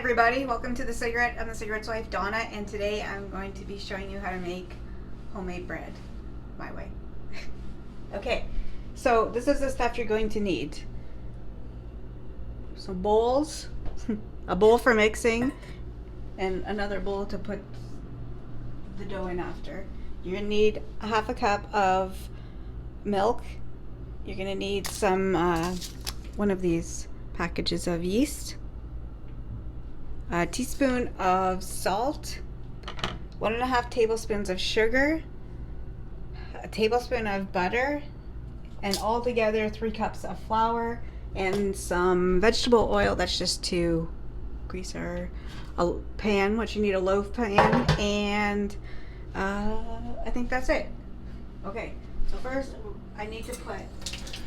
everybody, welcome to the Cigrit. I'm the Cigrit's wife, Donna, and today I'm going to be showing you how to make homemade bread my way. Okay, so this is the stuff you're going to need. Some bowls, a bowl for mixing, and another bowl to put the dough in after. You're gonna need a half a cup of milk. You're gonna need some, one of these packages of yeast, a teaspoon of salt, 1.5 tablespoons of sugar, a tablespoon of butter, and all together 3 cups of flour and some vegetable oil. That's just to grease our pan, which you need a loaf pan, and I think that's it. Okay, so first I need to put...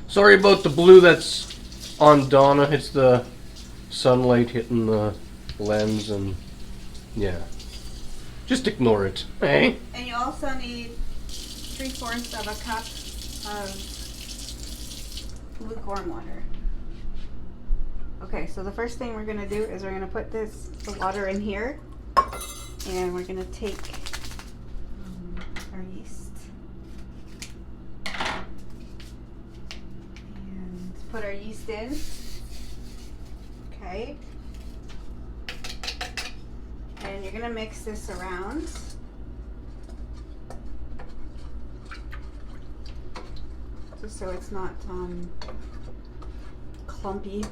Sorry about the blue that's on Donna. It's the sunlight hitting the lens, and yeah, just ignore it. Hey. And you also need 3/4 of a cup of lukewarm water. Okay, so the first thing we're gonna do is we're gonna put the water in here, and we're gonna take our yeast and put our yeast in. Okay. And you're gonna mix this around. Just so it's not clumpy.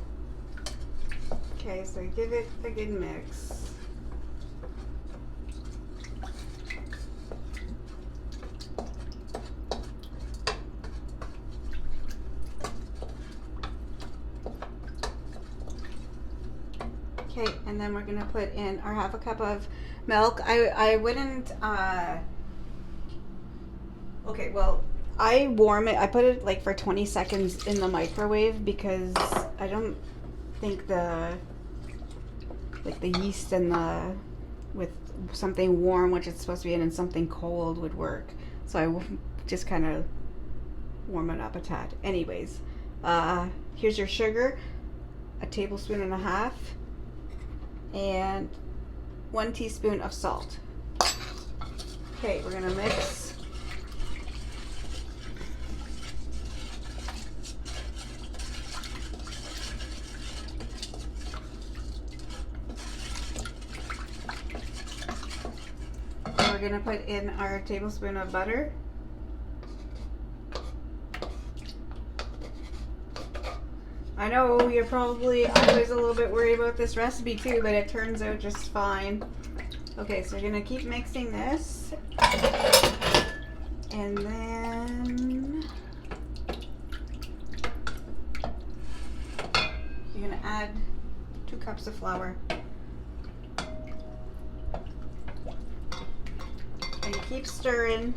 Okay, so give it a good mix. Okay, and then we're gonna put in our half a cup of milk. I wouldn't, okay, well, I warm it, I put it like for 20 seconds in the microwave because I don't think the yeast and with something warm, which it's supposed to be in, and something cold would work. So I just kind of warm it up a tad. Anyways, here's your sugar, 1.5 tablespoons, and 1 teaspoon of salt. Okay, we're gonna mix. We're gonna put in our tablespoon of butter. I know you're probably always a little bit worried about this recipe too, but it turns out just fine. Okay, so you're gonna keep mixing this, and then you're gonna add 2 cups of flour. And keep stirring.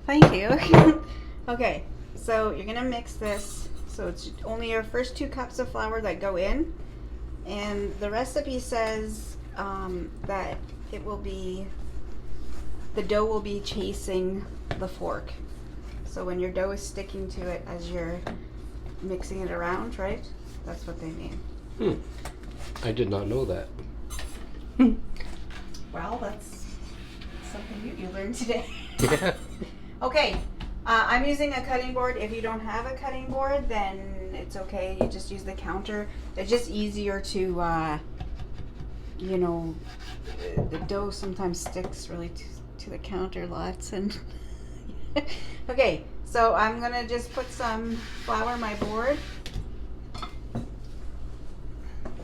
Thank you. Okay, so you're gonna mix this. So it's only your first 2 cups of flour that go in, and the recipe says that it will be, the dough will be chasing the fork. So when your dough is sticking to it as you're mixing it around, right? That's what they mean. I did not know that. Well, that's something you learned today. Yeah. Okay, I'm using a cutting board. If you don't have a cutting board, then it's okay. You just use the counter. It's just easier to, you know, the dough sometimes sticks really to the counter lots. And okay, so I'm gonna just put some flour on my board.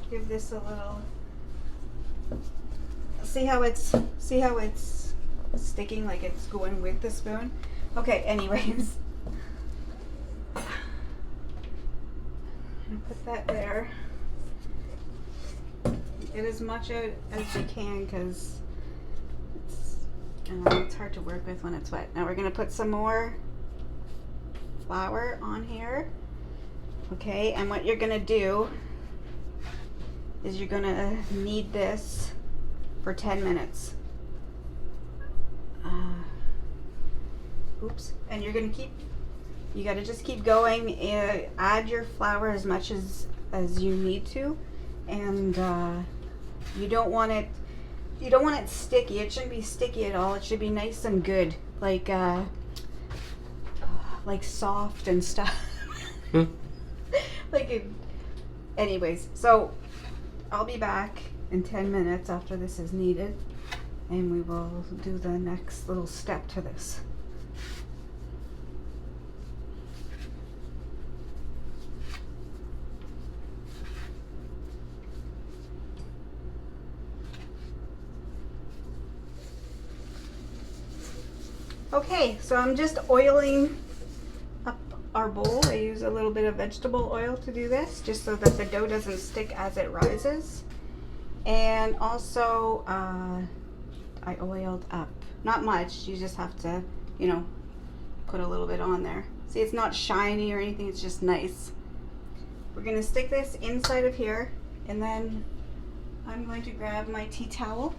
Give this a little. See how it's sticking, like it's going with the spoon. Okay, anyways, I'm gonna put that there. Get as much as you can, because it's hard to work with when it's wet. Now we're gonna put some more flour on here. Okay, and what you're gonna do is you're gonna knead this for 10 minutes. Oops. And you're gonna you gotta just keep going. Add your flour as much as you need to, and you don't want it sticky. It shouldn't be sticky at all. It should be nice and good, like soft and stuff. Anyways, so I'll be back in 10 minutes after this is kneaded, and we will do the next little step to this. Okay, so I'm just oiling up our bowl. I use a little bit of vegetable oil to do this, just so that the dough doesn't stick as it rises. And also, I oiled up. Not much, you just have to, you know, put a little bit on there. See, it's not shiny or anything, it's just nice. We're gonna stick this inside of here, and then I'm going to grab my tea towel,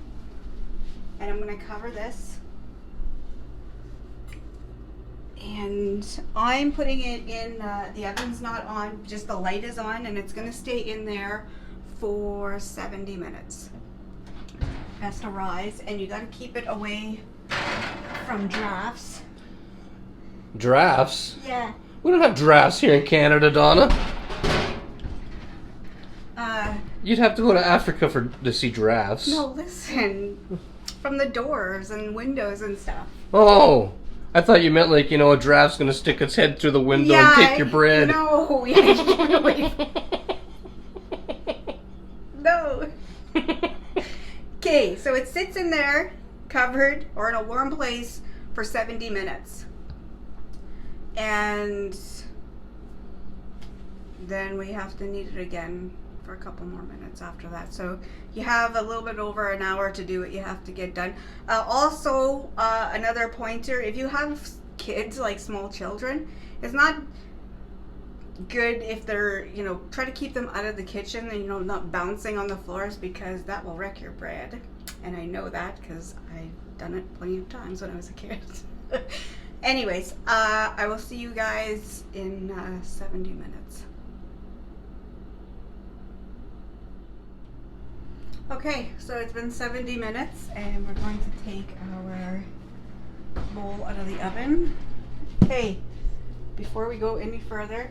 and I'm gonna cover this. And I'm putting it in, the oven's not on, just the light is on, and it's gonna stay in there for 70 minutes. It has to rise, and you gotta keep it away from drafts. Drafts? Yeah. We don't have drafts here in Canada, Donna. You'd have to go to Africa to see drafts. No, listen. From the doors and windows and stuff. Oh, I thought you meant like, you know, a draft's gonna stick its head through the window and take your bread. No, yeah, no. Okay, so it sits in there, covered or in a warm place for 70 minutes. And then we have to knead it again for a couple more minutes after that. So you have a little bit over an hour to do what you have to get done. Also, another pointer, if you have kids, like small children, it's not good if they're, you know, try to keep them out of the kitchen and, you know, not bouncing on the floors, because that will wreck your bread. And I know that because I've done it plenty of times when I was a kid. Anyways, I will see you guys in 70 minutes. Okay, so it's been 70 minutes, and we're going to take our bowl out of the oven. Hey, before we go any further,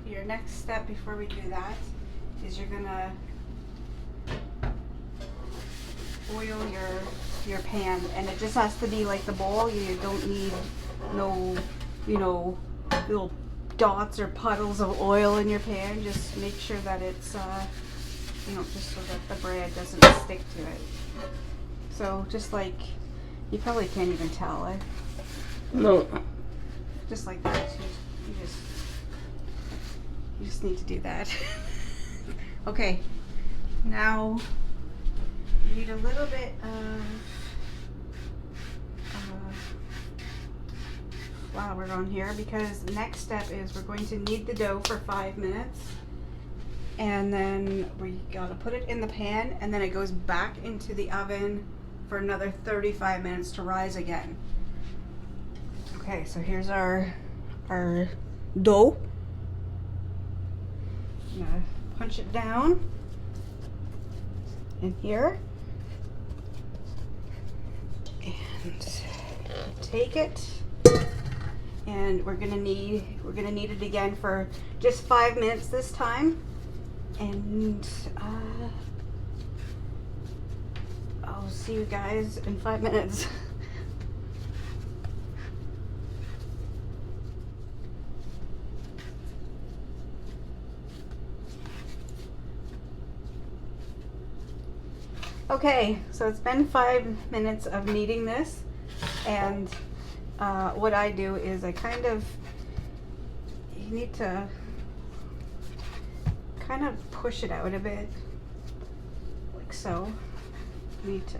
your next step before we do that is you're gonna oil your pan, and it just has to be like the bowl. You don't need no, you know, little dots or puddles of oil in your pan. Just make sure that it's you know, just so that the bread doesn't stick to it. So just like, you probably can't even tell it. No. Just like that. You just need to do that. Okay. Now you need a little bit of flour on here, because the next step is we're going to knead the dough for 5 minutes. And then we gotta put it in the pan, and then it goes back into the oven for another 35 minutes to rise again. Okay, so here's our dough. I'm gonna punch it down in here. And take it. And we're gonna knead it again for just 5 minutes this time. And I'll see you guys in 5 minutes. Okay, so it's been 5 minutes of kneading this, and what I do is you need to kind of push it out a bit, like so. You need to,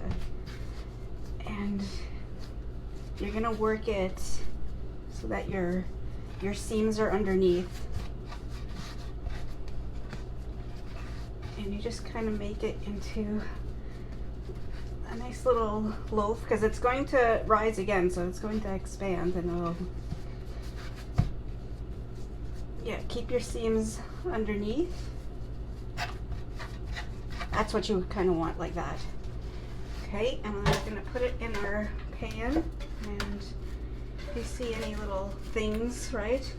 and you're gonna work it so that your seams are underneath, and you just kind of make it into a nice little loaf because it's going to rise again, so it's going to expand and it'll, yeah, keep your seams underneath. That's what you kind of want, like that. Okay, and we're gonna put it in our pan, and if you see any little things, right,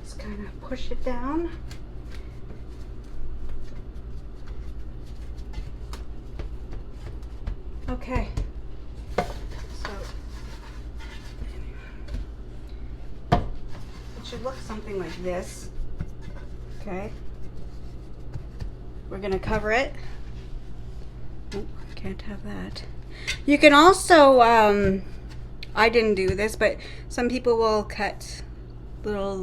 just kind of push it down. Okay, so it should look something like this. Okay, we're gonna cover it. Oh, I can't have that. You can also, I didn't do this, but some people will cut little,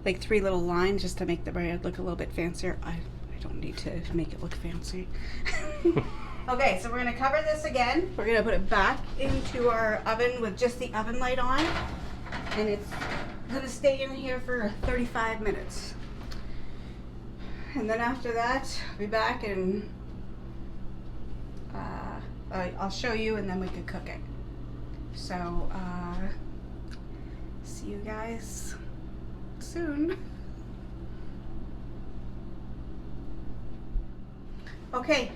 like 3 little lines just to make the bread look a little bit fancier. I don't need to make it look fancy. Okay, so we're gonna cover this again. We're gonna put it back into our oven with just the oven light on, and it's gonna stay in here for 35 minutes. And then after that, I'll be back and I'll show you, and then we can cook it. So, see you guys soon. Okay.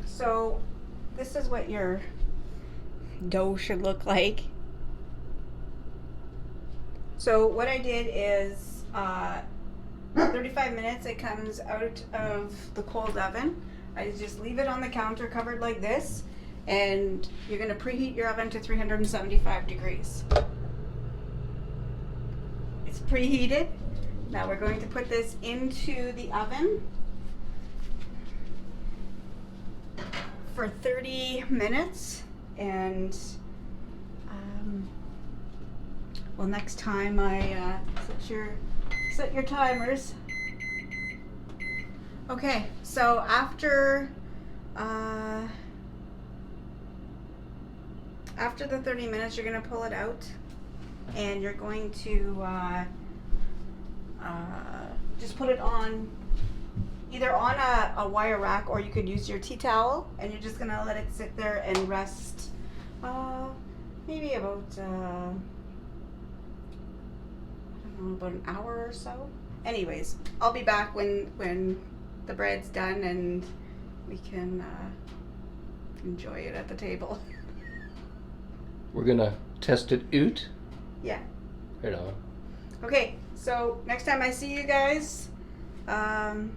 So this is what your dough should look like. So what I did is 35 minutes it comes out of the cold oven. I just leave it on the counter covered like this, and you're going to preheat your oven to 375 degrees. It's preheated. Now we're going to put this into the oven for 30 minutes, and well, next time I set your timers. Okay, so after the 30 minutes, you're gonna pull it out, and you're going to just put it on either on a wire rack, or you could use your tea towel, and you're just gonna let it sit there and rest maybe about I don't know, about an hour or so. Anyways, I'll be back when the bread's done and we can enjoy it at the table. We're gonna test it out. Yeah. Right on. Okay, so next time I see you guys, I'll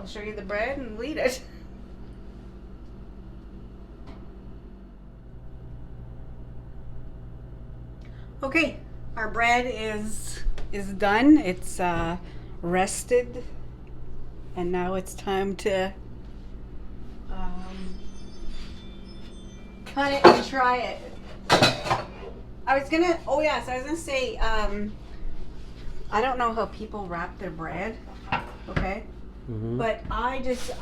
show you the bread and we'll eat it. Okay, our bread is done. It's rested, and now it's time to cut it and try it. I was gonna say, I don't know how people wrap their bread, okay? Mm-hmm. But I just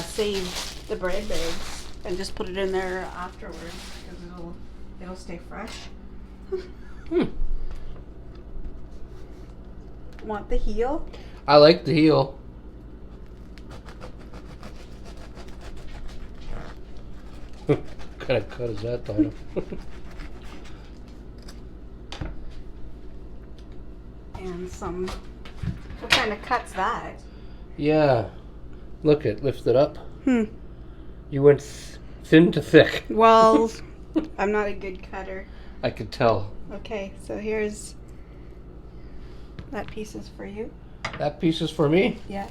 save the bread bags and just put it in there afterwards because it'll stay fresh. Want the heel? I like the heel. What kind of cut is that, Donna? And what kind of cut's that? Yeah. Look, it lifted up. You went thin to thick. Well, I'm not a good cutter. I could tell. Okay, so here's that piece is for you. That piece is for me? Yeah.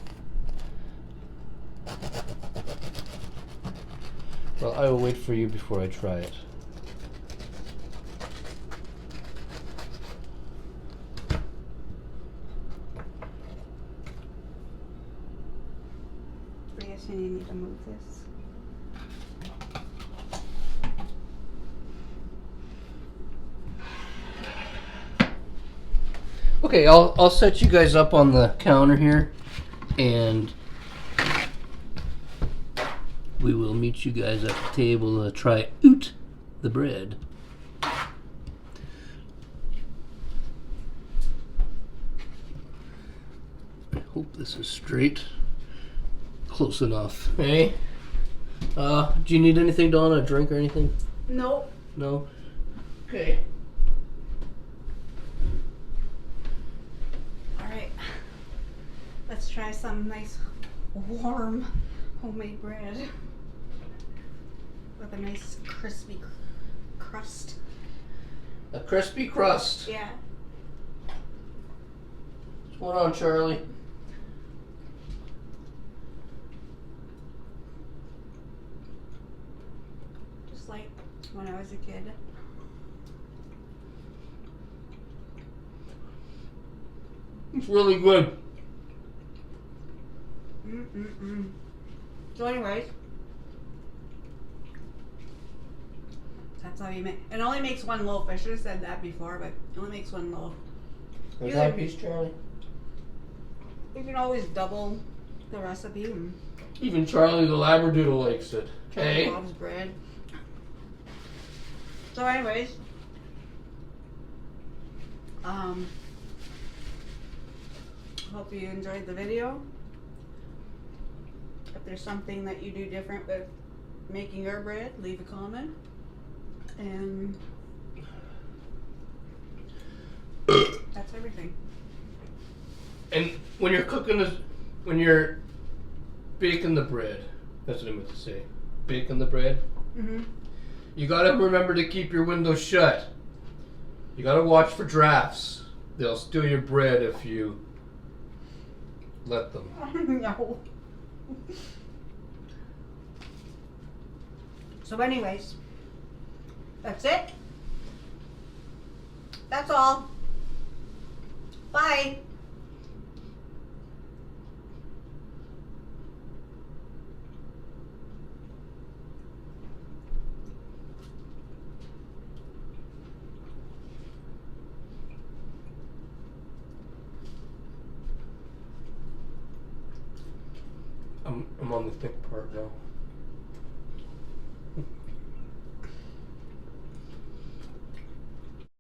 Well, I will wait for you before I try it. I guess you need to move this. Okay, I'll set you guys up on the counter here, and we will meet you guys at the table to try out the bread. I hope this is straight. Close enough. Hey? Do you need anything, Donna? A drink or anything? Nope. No? Okay. Alright. Let's try some nice warm homemade bread. With a nice crispy crust. A crispy crust. Yeah. What's going on, Charlie? Just like when I was a kid. It's really good. So anyways, that's how you make. It only makes one loaf. I should have said that before, but it only makes one loaf. Is that a piece, Charlie? You can always double the recipe and Even Charlie the Labradoodle likes it. Charlie Okay. Bob's bread. So anyways, hope you enjoyed the video. If there's something that you do different with making your bread, leave a comment. And that's everything. And when you're cooking this, when you're baking the bread, that's what I meant to say. Baking the bread. Mm-hmm. You gotta remember to keep your windows shut. You gotta watch for drafts. They'll steal your bread if you let them. No. So anyways, that's it. That's all. Bye. I'm on the thick part now.